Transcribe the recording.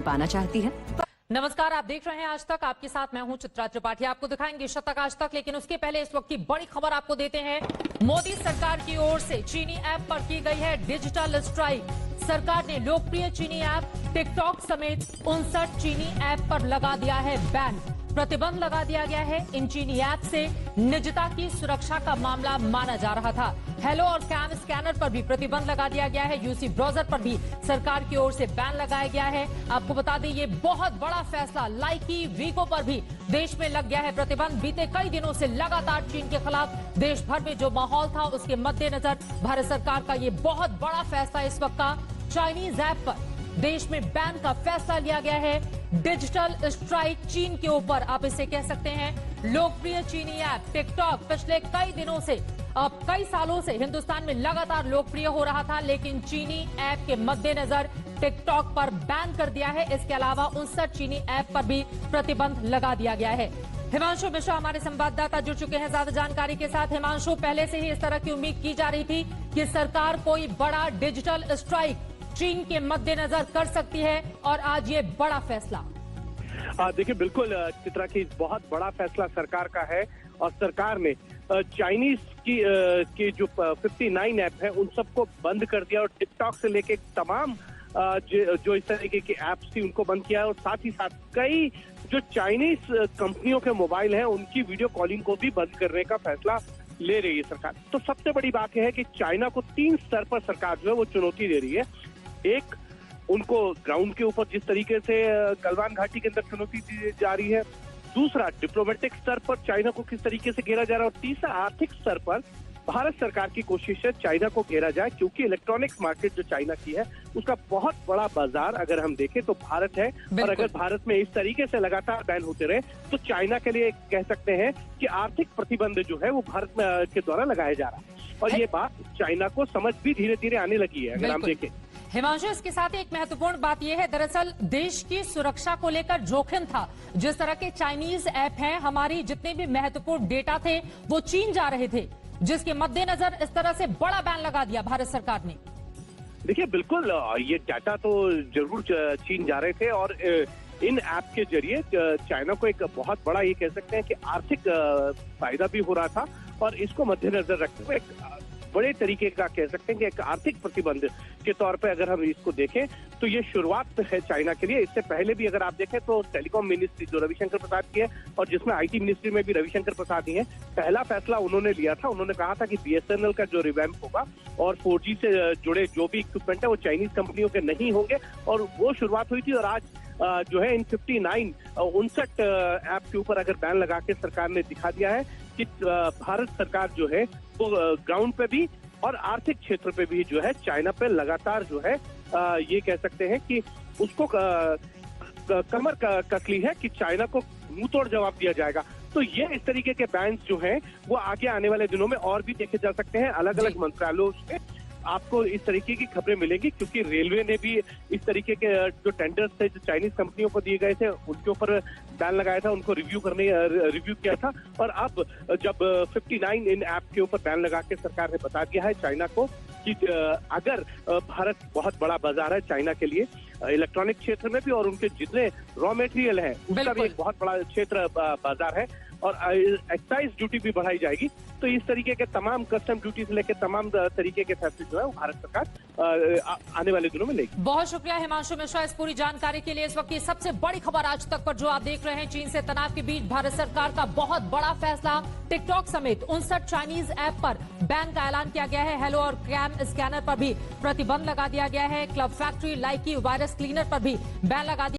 पाना चाहती है। नमस्कार, आप देख रहे हैं आज तक। आपके साथ मैं हूं चित्रा त्रिपाठी। आपको दिखाएंगे शतक आज तक, लेकिन उसके पहले इस वक्त की बड़ी खबर आपको देते हैं। मोदी सरकार की ओर से चीनी ऐप पर की गई है डिजिटल स्ट्राइक। सरकार ने लोकप्रिय चीनी ऐप टिकटॉक समेत 59 चीनी ऐप पर लगा दिया है बैन। प्रतिबंध लगा दिया गया है। इन चीनी ऐप से निजता की सुरक्षा का मामला माना जा रहा था। हेलो और कैम स्कैनर पर भी प्रतिबंध लगा दिया गया है। यूसी ब्राउजर पर भी सरकार की ओर से बैन लगाया गया है। आपको बता दें, ये बहुत बड़ा फैसला। लाइकी, वीको पर भी देश में लग गया है प्रतिबंध। बीते कई दिनों से लगातार चीन के खिलाफ देश भर में जो माहौल था, उसके मद्देनजर भारत सरकार का ये बहुत बड़ा फैसला इस वक्त का। चाइनीज ऐप पर देश में बैन का फैसला लिया गया है। डिजिटल स्ट्राइक चीन के ऊपर, आप इसे कह सकते हैं। लोकप्रिय चीनी ऐप टिकटॉक पिछले कई दिनों से, अब कई सालों से हिंदुस्तान में लगातार लोकप्रिय हो रहा था, लेकिन चीनी ऐप के मद्देनजर टिकटॉक पर बैन कर दिया है। इसके अलावा 59 चीनी ऐप पर भी प्रतिबंध लगा दिया गया है। हिमांशु मिश्रा हमारे संवाददाता जुड़ चुके हैं ज्यादा जानकारी के साथ। हिमांशु, पहले से ही इस तरह की उम्मीद की जा रही थी कि सरकार कोई बड़ा डिजिटल स्ट्राइक चीन के मद्देनजर कर सकती है, और आज ये बड़ा फैसला। देखिए, बिल्कुल चित्रा की बहुत बड़ा फैसला सरकार का है, और सरकार ने चाइनीज की जो 59 ऐप है उन सबको बंद कर दिया, और टिकटॉक से लेके तमाम जो इस तरीके की ऐप्स थी उनको बंद किया, और साथ ही साथ कई जो चाइनीज कंपनियों के मोबाइल हैं उनकी वीडियो कॉलिंग को भी बंद करने का फैसला ले रही है सरकार। तो सबसे बड़ी बात यह है कि चाइना को 3 स्तर पर सरकार जो है वो चुनौती दे रही है। एक, उनको ग्राउंड के ऊपर जिस तरीके से गलवान घाटी के अंदर चुनौती दी जा रही है। दूसरा, डिप्लोमेटिक स्तर पर चाइना को किस तरीके से घेरा जा रहा है। और तीसरा, आर्थिक स्तर पर भारत सरकार की कोशिश है चाइना को घेरा जाए, क्योंकि इलेक्ट्रॉनिक्स मार्केट जो चाइना की है उसका बहुत बड़ा बाजार अगर हम देखें तो भारत है। और अगर भारत में इस तरीके से लगातार बैन होते रहे तो चाइना के लिए कह सकते हैं कि आर्थिक प्रतिबंध जो है वो भारत के द्वारा लगाया जा रहा है, और ये बात चाइना को समझ भी धीरे धीरे आने लगी है अगर हम देखें। हिमांशु, इसके साथ एक महत्वपूर्ण बात यह है, दरअसल देश की सुरक्षा को लेकर जोखिम था। जिस तरह के चाइनीज ऐप हैं, हमारी जितने भी महत्वपूर्ण डेटा थे वो चीन जा रहे थे, जिसके मद्देनजर इस तरह से बड़ा बैन लगा दिया भारत सरकार ने। देखिए, बिल्कुल ये डाटा तो जरूर चीन जा रहे थे, और इन ऐप के जरिए चाइना को एक बहुत बड़ा, ये कह सकते हैं कि आर्थिक फायदा भी हो रहा था, और इसको मद्देनजर रखते हुए एक बड़े तरीके का कह सकते हैं कि एक आर्थिक प्रतिबंध के तौर पे अगर हम इसको देखें तो ये शुरुआत है चाइना के लिए। इससे पहले भी अगर आप देखें तो टेलीकॉम मिनिस्ट्री जो रविशंकर प्रसाद की है, और जिसमें आईटी मिनिस्ट्री में भी रविशंकर प्रसाद ही है, पहला फैसला उन्होंने लिया था। उन्होंने कहा था कि बीएसएनएल का जो रिवैम्प होगा और 4G से जुड़े जो भी इक्विपमेंट है वो चाइनीज कंपनियों के नहीं होंगे, और वो शुरुआत हुई थी। और आज जो है इन 59 ऐप के ऊपर अगर बैन लगा के सरकार ने दिखा दिया है कि भारत सरकार जो है वो ग्राउंड पे भी और आर्थिक क्षेत्र पे भी जो है चाइना पे लगातार जो है ये कह सकते हैं कि उसको कमर कस ली है कि चाइना को मुंह तोड़ जवाब दिया जाएगा। तो ये इस तरीके के बैन्स जो हैं वो आगे आने वाले दिनों में और भी देखे जा सकते हैं। अलग अलग मंत्रालयों से आपको इस तरीके की खबरें मिलेंगी, क्योंकि रेलवे ने भी इस तरीके के जो टेंडर्स थे जो चाइनीज कंपनियों को दिए गए थे उनके ऊपर बैन लगाया था, उनको रिव्यू किया था। और अब जब 59 इन ऐप के ऊपर बैन लगा के सरकार ने बता दिया है चाइना को कि अगर भारत बहुत बड़ा बाजार है चाइना के लिए इलेक्ट्रॉनिक क्षेत्र में भी, और उनके जितने रॉ मटेरियल है उसका भी एक बहुत बड़ा क्षेत्र बाजार है, और एक्साइज ड्यूटी भी बढ़ाई जाएगी। तो इस तरीके के तमाम कस्टम ड्यूटी से लेकर तमाम तरीके के फैसले जो है वो भारत सरकार आने वाले दिनों में लेगी। बहुत शुक्रिया हिमांशु मिश्रा इस पूरी जानकारी के लिए। इस वक्त की सबसे बड़ी खबर आज तक पर जो आप देख रहे हैं, चीन से तनाव के बीच भारत सरकार का बहुत बड़ा फैसला। टिकटॉक समेत 59 चाइनीज ऐप पर बैन का ऐलान किया गया है। हेलो और कैम स्कैनर पर भी प्रतिबंध लगा दिया गया है। क्लब फैक्ट्री, लाइकी, वायरस क्लीनर पर भी बैन लगा दिया